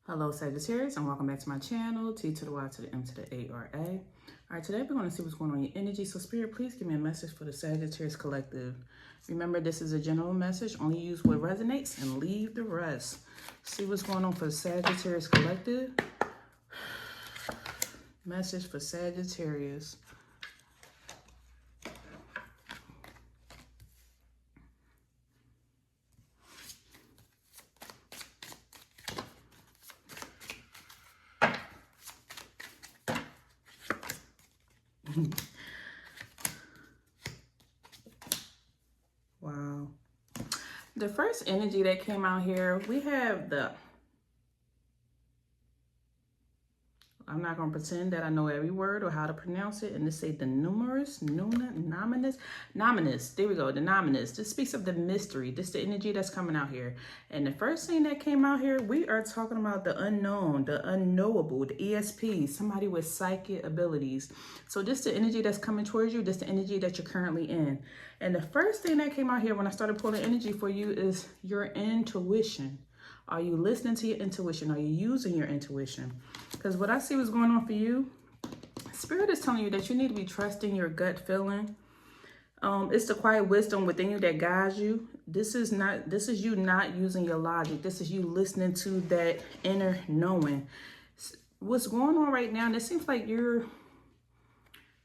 Hello Sagittarius, and welcome back to my channel, T to the Y to the M to the A or A. All right, today we're going to see what's going on in your energy. So Spirit, please give me a message for the Sagittarius collective. Remember, this is a general message. Only use what resonates and leave the rest. See what's going on for the Sagittarius collective. Message for Sagittarius. Wow. The first energy that came out here, we have the... I'm not going to pretend that I know every word or how to pronounce it. And this say the numerous, nominous. There we go, the nominous. This speaks of the mystery. This is the energy that's coming out here. And the first thing that came out here, we are talking about the unknown, the unknowable, the ESP, somebody with psychic abilities. So this is the energy that's coming towards you. This is the energy that you're currently in. And the first thing that came out here when I started pulling energy for you is your intuition. Are you listening to your intuition? Are you using your intuition? Because what I see was going on for you, Spirit is telling you that you need to be trusting your gut feeling. It's the quiet wisdom within you that guides you. This is you not using your logic. This is you listening to that inner knowing. What's going on right now, and it seems like you're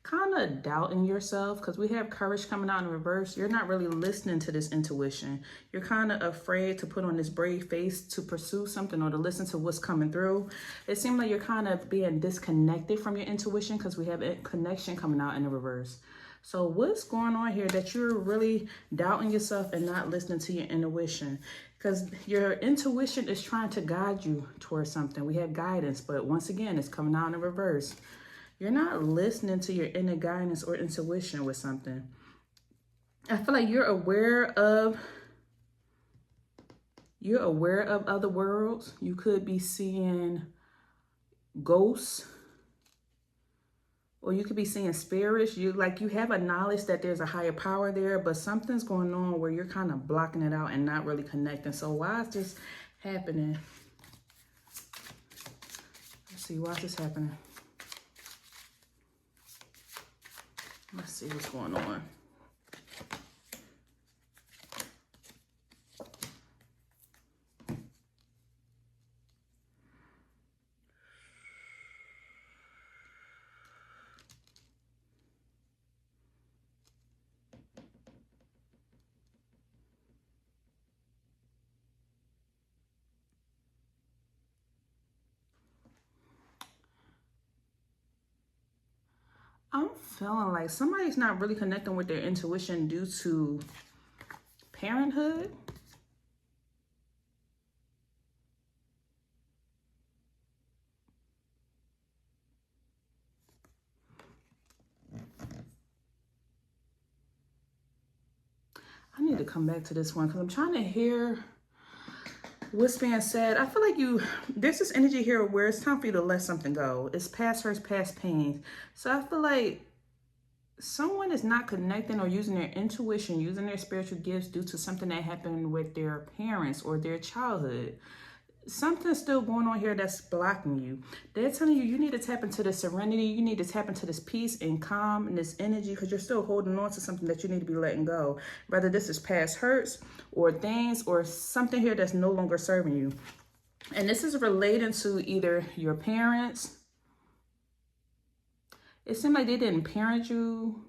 kind of doubting yourself because we have courage coming out in reverse. You're not really listening to this intuition. You're kind of afraid to put on this brave face to pursue something or to listen to what's coming through. It seems like you're kind of being disconnected from your intuition because we have a connection coming out in the reverse. So what's going on here that you're really doubting yourself and not listening to your intuition? Because your intuition is trying to guide you towards something. We have guidance, but once again, it's coming out in reverse. You're not listening to your inner guidance or intuition with something. I feel like you're aware of other worlds. You could be seeing ghosts, or you could be seeing spirits. You have a knowledge that there's a higher power there, but something's going on where you're kind of blocking it out and not really connecting. So why is this happening? Let's see, why is this happening? Let's see what's going on. I'm feeling like somebody's not really connecting with their intuition due to parenthood. I need to come back to this one because I'm trying to hear what's being said. I feel like there's this energy here where it's time for you to let something go. It's past hurts, past pains. So I feel like someone is not connecting or using their intuition, using their spiritual gifts due to something that happened with their parents or their childhood. Something's still going on here that's blocking you. They're telling you need to tap into the serenity. You need to tap into this peace and calm and this energy because you're still holding on to something that you need to be letting go. Whether this is past hurts or things or something here that's no longer serving you. And this is relating to either your parents. It seemed like they didn't parent you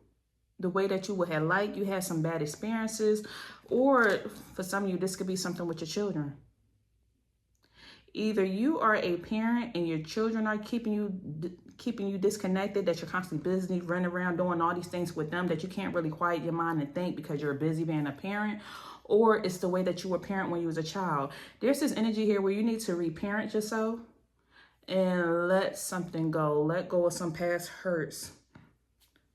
the way that you would have liked. You had some bad experiences. Or for some of you, this could be something with your children. Either you are a parent and your children are keeping you disconnected, that you're constantly busy running around doing all these things with them that you can't really quiet your mind and think because you're busy being a parent, or it's the way that you were a parent when you was a child. There's this energy here where you need to reparent yourself and let something go. Let go of some past hurts.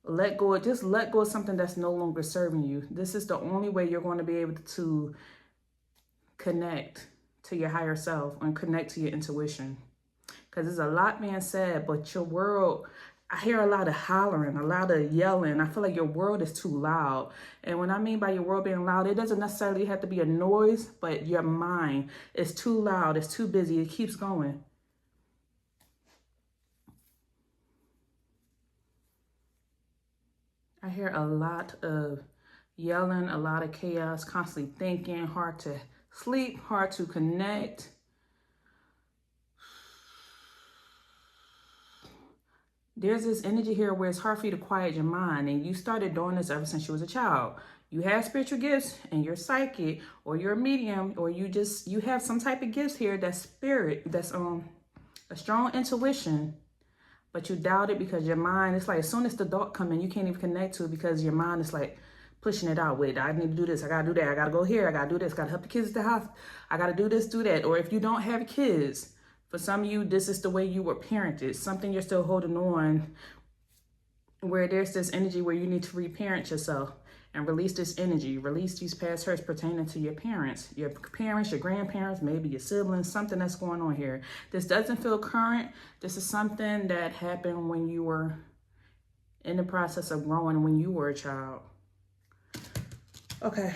Just let go of something that's no longer serving you. This is the only way you're going to be able to connect to your higher self and connect to your intuition. Because there's a lot being said, but your world, I hear a lot of hollering, a lot of yelling. I feel like your world is too loud. And when I mean by your world being loud, it doesn't necessarily have to be a noise, but your mind is too loud. It's too busy. It keeps going. I hear a lot of yelling, a lot of chaos, constantly thinking, hard to sleep, hard to connect. There's this energy here where it's hard for you to quiet your mind, and you started doing this ever since you was a child. You have spiritual gifts and you're psychic or you're a medium, or you have some type of gifts here that's spirit, that's a strong intuition, but you doubt it because your mind, it's like as soon as the thought come in, you can't even connect to it because your mind is like pushing it out with, I need to do this, I gotta do that, I gotta go here, I gotta do this, gotta help the kids at the house, I gotta do this, do that. Or if you don't have kids, for some of you, this is the way you were parented, something you're still holding on, where there's this energy where you need to reparent yourself and release this energy, release these past hurts pertaining to your parents, your grandparents, maybe your siblings, something that's going on here. This doesn't feel current. This is something that happened when you were in the process of growing, when you were a child. Okay.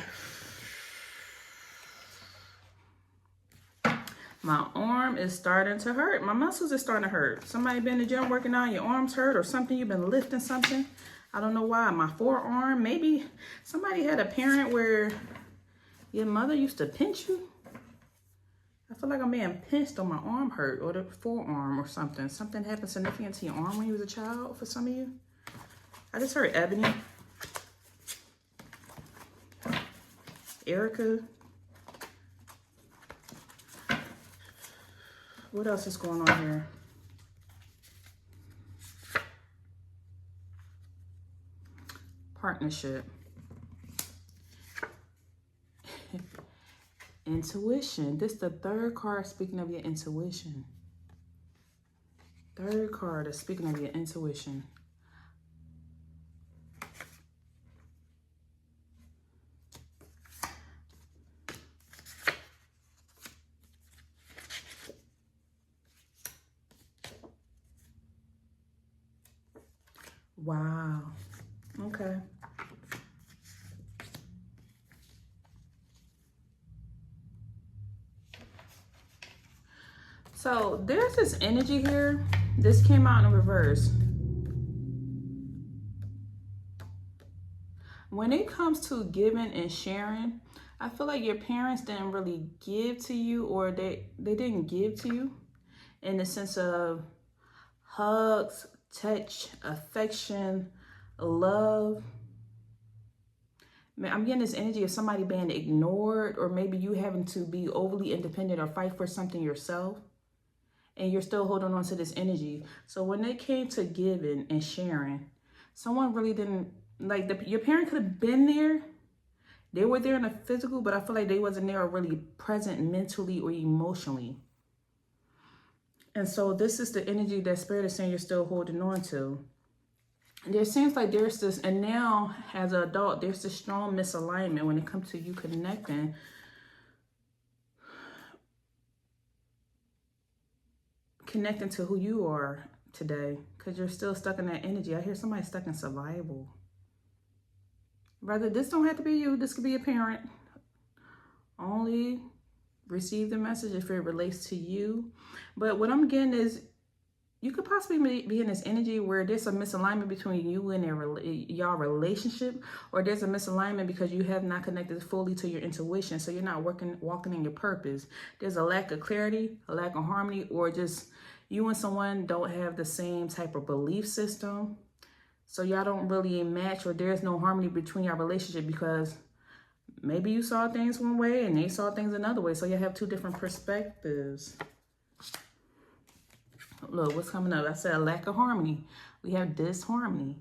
My arm is starting to hurt. My muscles are starting to hurt. Somebody been in the gym working out, your arms hurt or something. You've been lifting something. I don't know why. My forearm, maybe somebody had a parent where your mother used to pinch you. I feel like I'm being pinched or my arm hurt or the forearm or something. Something happened significant to your arm when you was a child for some of you. I just heard Ebony. Erica. What else is going on here? Partnership. Intuition. This is the third card speaking of your intuition. Third card is speaking of your intuition. Wow. Okay. So there's this energy here. This came out in reverse. When it comes to giving and sharing, I feel like your parents didn't really give to you, or they didn't give to you in the sense of hugs, touch, affection, love. I'm getting this energy of somebody being ignored, or maybe you having to be overly independent or fight for something yourself, and you're still holding on to this energy. So when it came to giving and sharing, someone really didn't, like your parent could have been there. They were there in the physical, but I feel like they wasn't there or really present mentally or emotionally. And so this is the energy that Spirit is saying you're still holding on to. And there seems like there's this, and now as an adult, there's this strong misalignment when it comes to you connecting. Connecting to who you are today, because you're still stuck in that energy. I hear somebody stuck in survival. Rather, this don't have to be you. This could be a parent. Only receive the message if it relates to you. But what I'm getting is you could possibly be in this energy where there's a misalignment between you and y'all relationship, or there's a misalignment because you have not connected fully to your intuition, so you're not walking in your purpose. There's a lack of clarity, a lack of harmony, or just you and someone don't have the same type of belief system, so y'all don't really match, or there's no harmony between your relationship because maybe you saw things one way and they saw things another way, so you have two different perspectives. Look, what's coming up? I said a lack of harmony. We have disharmony.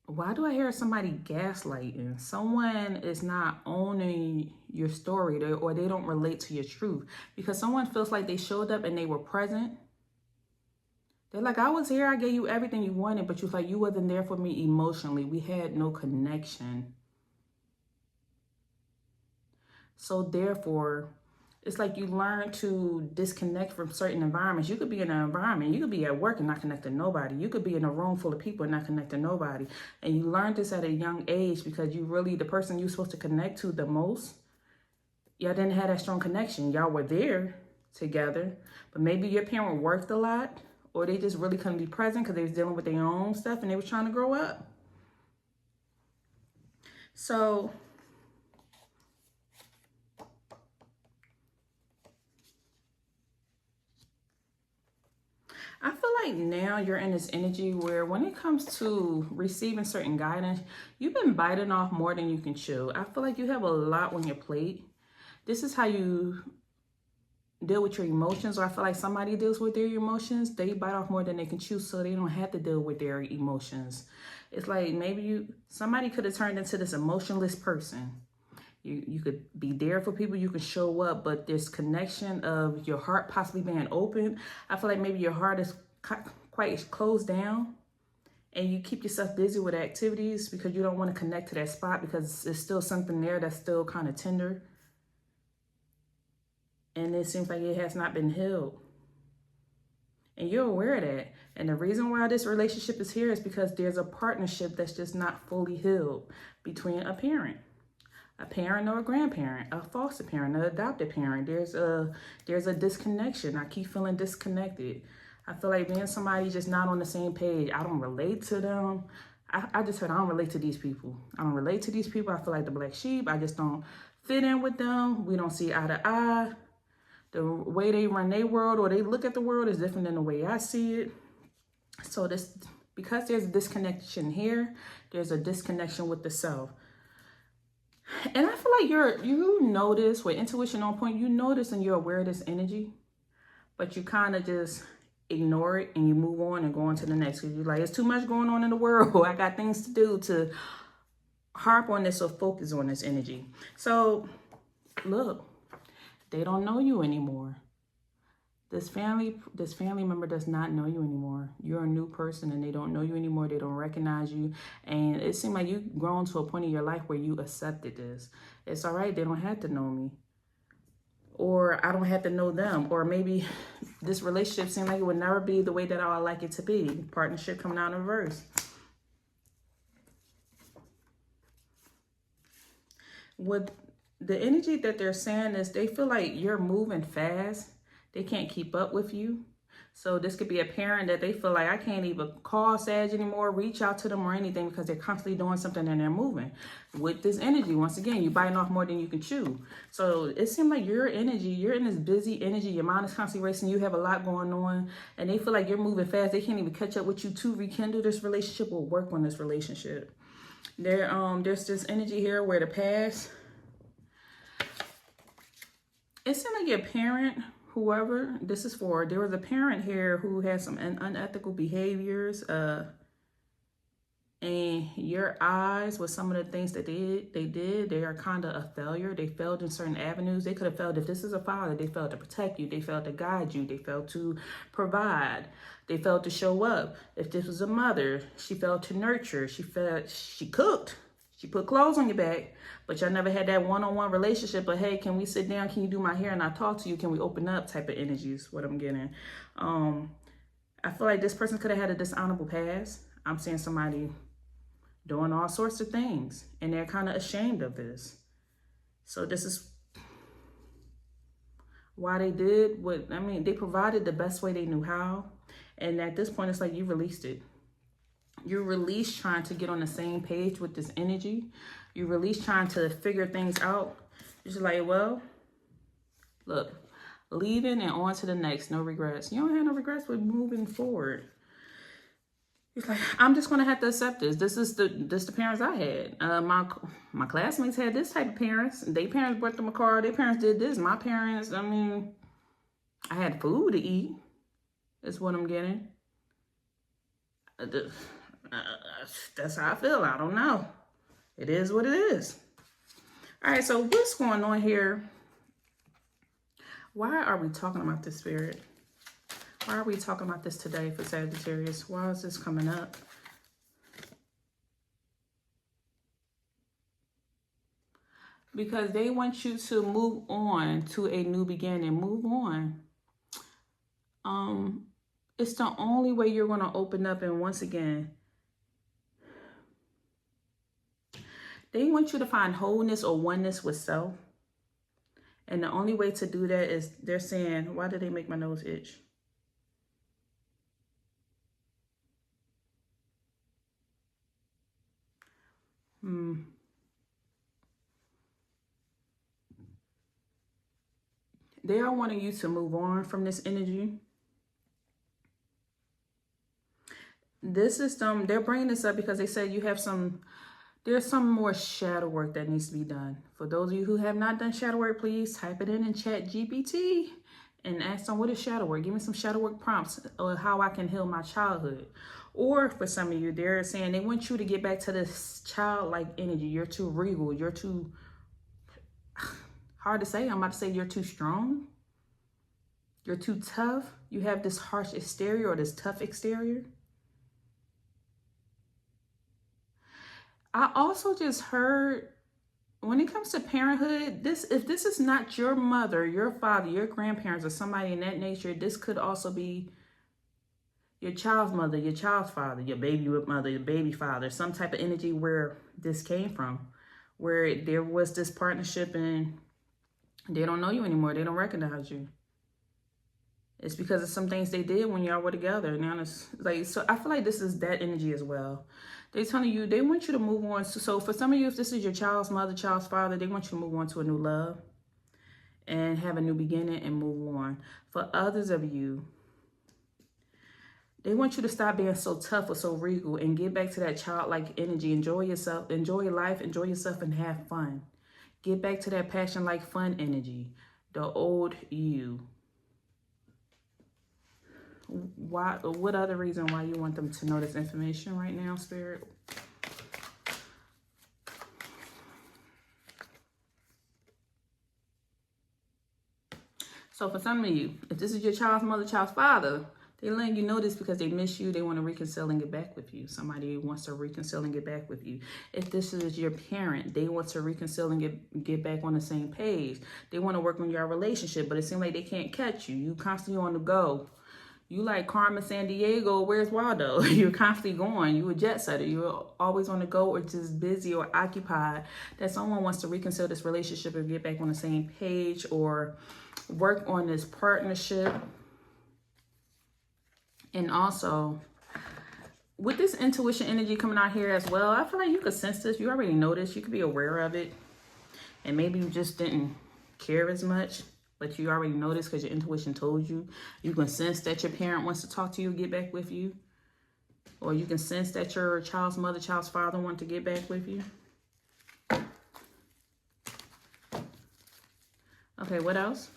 Why do I hear somebody gaslighting? Someone is not owning your story, or they don't relate to your truth. Because someone feels like they showed up and they were present. They're like, I was here, I gave you everything you wanted, but you was like, you wasn't there for me emotionally. We had no connection. So therefore, It's like you learn to disconnect from certain environments. You could be in an environment, you could be at work and not connect to nobody. You could be in a room full of people and not connect to nobody. And you learn this at a young age because you really, the person you're supposed to connect to the most, y'all didn't have that strong connection. Y'all were there together, but maybe your parent worked a lot, or they just really couldn't be present because they was dealing with their own stuff and they was trying to grow up. So I feel like now you're in this energy where when it comes to receiving certain guidance, you've been biting off more than you can chew. I feel like you have a lot on your plate. This is how you deal with your emotions, or I feel like somebody deals with their emotions. They bite off more than they can chew, so they don't have to deal with their emotions. It's like maybe somebody could have turned into this emotionless person. You could be there for people, you can show up, but this connection of your heart possibly being open, I feel like maybe your heart is quite closed down and you keep yourself busy with activities because you don't want to connect to that spot because there's still something there that's still kind of tender. And it seems like it has not been healed. And you're aware of that. And the reason why this relationship is here is because there's a partnership that's just not fully healed between a parent or a grandparent, a foster parent, an adopted parent. There's a disconnection. I keep feeling disconnected. I feel like being somebody just not on the same page. I don't relate to them. I just heard I don't relate to these people. I don't relate to these people. I feel like the black sheep. I just don't fit in with them. We don't see eye to eye. The way they run their world or they look at the world is different than the way I see it. So because there's a disconnection here, there's a disconnection with the self. And I feel like you notice with intuition on point, you notice and you're aware of this energy, but you kind of just ignore it and you move on and go on to the next. Because you're like, it's too much going on in the world. I got things to do to harp on this or focus on this energy. So look, they don't know you anymore. This family member does not know you anymore. You're a new person and they don't know you anymore. They don't recognize you. And it seems like you've grown to a point in your life where you accepted this. It's all right. They don't have to know me. Or I don't have to know them. Or maybe this relationship seems like it would never be the way that I would like it to be. Partnership coming out in reverse. With the energy that they're saying is they feel like you're moving fast. They can't keep up with you. So this could be a parent that they feel like I can't even call Sag anymore, reach out to them or anything because they're constantly doing something and they're moving. With this energy, once again, you're biting off more than you can chew. So it seems like your energy, you're in this busy energy. Your mind is constantly racing. You have a lot going on and they feel like you're moving fast. They can't even catch up with you to rekindle this relationship or work on this relationship. There's this energy here where the past, it seems like your parent, whoever this is for, there was a parent here who had some unethical behaviors, and your eyes with some of the things that they are kind of a failure. They failed in certain avenues. They could have failed if this is a father. They failed to protect you. They failed to guide you. They failed to provide. They failed to show up. If this was a mother, she failed to nurture. She cooked. She put clothes on your back, but y'all never had that one-on-one relationship. But hey, can we sit down? Can you do my hair and I talk to you? Can we open up type of energy is what I'm getting. I feel like this person could have had a dishonorable past. I'm seeing somebody doing all sorts of things and they're kind of ashamed of this. So this is why they did they provided the best way they knew how. And at this point, it's like you released it. You release trying to get on the same page with this energy. You release trying to figure things out. You're just like, well, look, leaving and on to the next. No regrets. You don't have no regrets with moving forward. It's like, I'm just going to have to accept this. This is the parents I had. My classmates had this type of parents. Their parents bought them a car. Their parents did this. My parents, I had food to eat. That's what I'm getting. That's how I feel. I don't know. It is what it is. All right, so what's going on here? Why are we talking about this, Spirit? Why are we talking about this today for Sagittarius? Why is this coming up? because they want you to move on to a new beginning. Move on. It's the only way you're going to open up. And once again, they want you to find wholeness or oneness with self. And the only way to do that is, they're saying, why did they make my nose itch? They are wanting you to move on from this energy. This is them. They're bringing this up because they said you have there's some more shadow work that needs to be done. For those of you who have not done shadow work, please type it in chat GPT and ask them, what is shadow work? Give me some shadow work prompts or how I can heal my childhood. Or for some of you, they're saying they want you to get back to this childlike energy. You're too regal. You're too, hard to say. I'm about to say you're too strong. You're too tough. You have this harsh exterior or this tough exterior. I also just heard, when it comes to parenthood, if this is not your mother, your father, your grandparents, or somebody in that nature, this could also be your child's mother, your child's father, your baby mother, your baby father, some type of energy where this came from, where there was this partnership and they don't know you anymore. They don't recognize you. It's because of some things they did when y'all were together. Now it's like, so I feel like this is that energy as well. They're telling you, they want you to move on. So for some of you, if this is your child's mother, child's father, they want you to move on to a new love and have a new beginning and move on. For others of you, they want you to stop being so tough or so regal and get back to that childlike energy. Enjoy yourself, enjoy your life, enjoy yourself, and have fun. Get back to that passion-like fun energy, the old you. Why? What other reason why you want them to know this information right now, Spirit? So for some of you, if this is your child's mother, child's father, they're letting you know this because they miss you. They want to reconcile and get back with you. Somebody wants to reconcile and get back with you. If this is your parent, they want to reconcile and get back on the same page. They want to work on your relationship, but it seems like they can't catch you. You constantly on the go. You like Carmen Sandiego, where's Waldo? You're constantly going. You a jet setter. You're always on the go or just busy or occupied. That someone wants to reconcile this relationship and get back on the same page or work on this partnership. And also, with this intuition energy coming out here as well, I feel like you could sense this. You already know this. You could be aware of it. And maybe you just didn't care as much. But you already know this because your intuition told you. You can sense that your parent wants to talk to you, get back with you. Or you can sense that your child's mother, child's father want to get back with you. Okay, what else?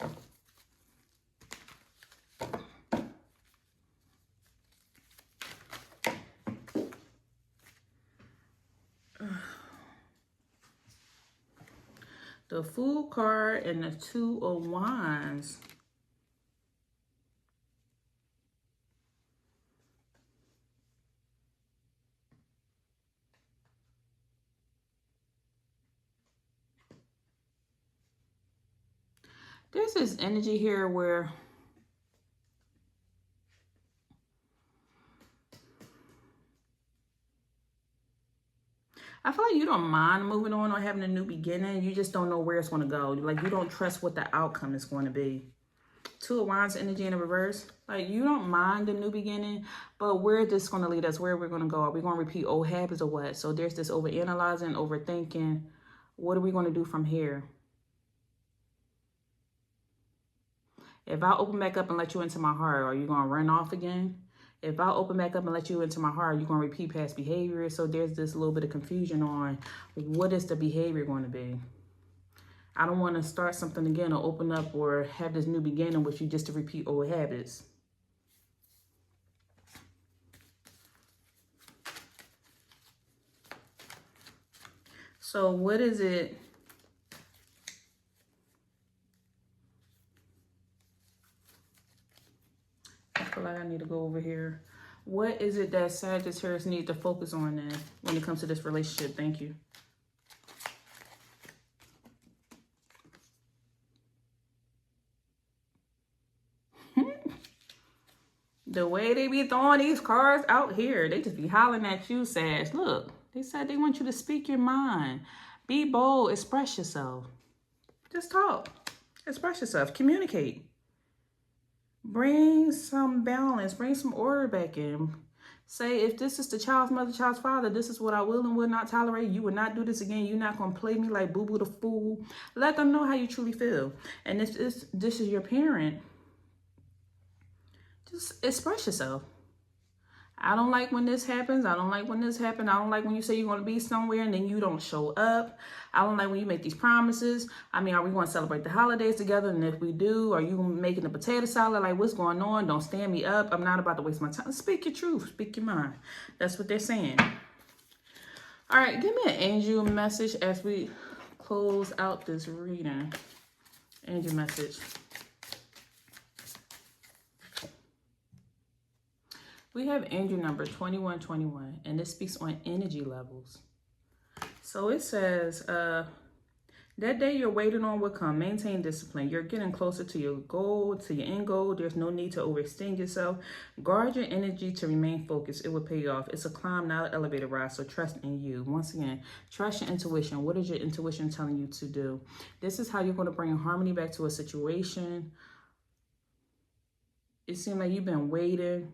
The Fool card and the Two of Wands. There's this energy here where I feel like you don't mind moving on or having a new beginning. You just don't know where it's going to go. Like, you don't trust what the outcome is going to be. Two of Wands energy in the reverse. Like, you don't mind the new beginning, but where this going to lead us, where we're going to go. Are we going to repeat old habits or what? So there's this overanalyzing, overthinking. What are we going to do from here? If I open back up and let you into my heart, are you going to run off again? If I open back up and let you into my heart, you're going to repeat past behavior. So there's this little bit of confusion on what is the behavior going to be. I don't want to start something again or open up or have this new beginning with you just to repeat old habits. So what is it? I feel like I need to go over here. What is it that Sagittarius need to focus on then when it comes to this relationship? Thank you. The way they be throwing these cards out here, they just be hollering at you, Sag. Look, they said they want you to speak your mind. Be bold, express yourself. Just talk, express yourself, communicate. Bring some balance, bring some order back in. Say, if this is the child's mother, child's father, this is what I will and will not tolerate. You will not do this again. You're not going to play me like Boo Boo the Fool. Let them know how you truly feel. And if this is your parent, just express yourself. I don't like when this happens. I don't like when this happens. I don't like when you say you're going to be somewhere and then you don't show up. I don't like when you make these promises. I mean, are we going to celebrate the holidays together? And if we do, are you making a potato salad? Like, what's going on? Don't stand me up. I'm not about to waste my time. Speak your truth. Speak your mind. That's what they're saying. All right, give me an angel message as we close out this reading. Angel message. We have angel number 2121, and this speaks on energy levels. So it says, that day you're waiting on will come. Maintain discipline. You're getting closer to your goal, to your end goal. There's no need to overextend yourself. Guard your energy to remain focused. It will pay off. It's a climb, not an elevator ride, so trust in you. Once again, trust your intuition. What is your intuition telling you to do? This is how you're going to bring harmony back to a situation. It seems like you've been waiting.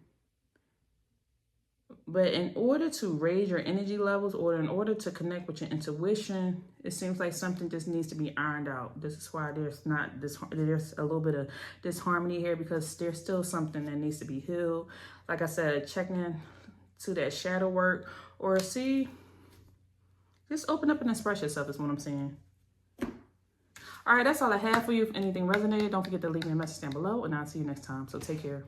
But in order to raise your energy levels or in order to connect with your intuition, it seems like something just needs to be ironed out. This is why there's a little bit of disharmony here, because there's still something that needs to be healed. Like I said, checking in to that shadow work, or just open up and express yourself is what I'm saying. All right, that's all I have for you. If anything resonated, don't forget to leave me a message down below, and I'll see you next time. So take care.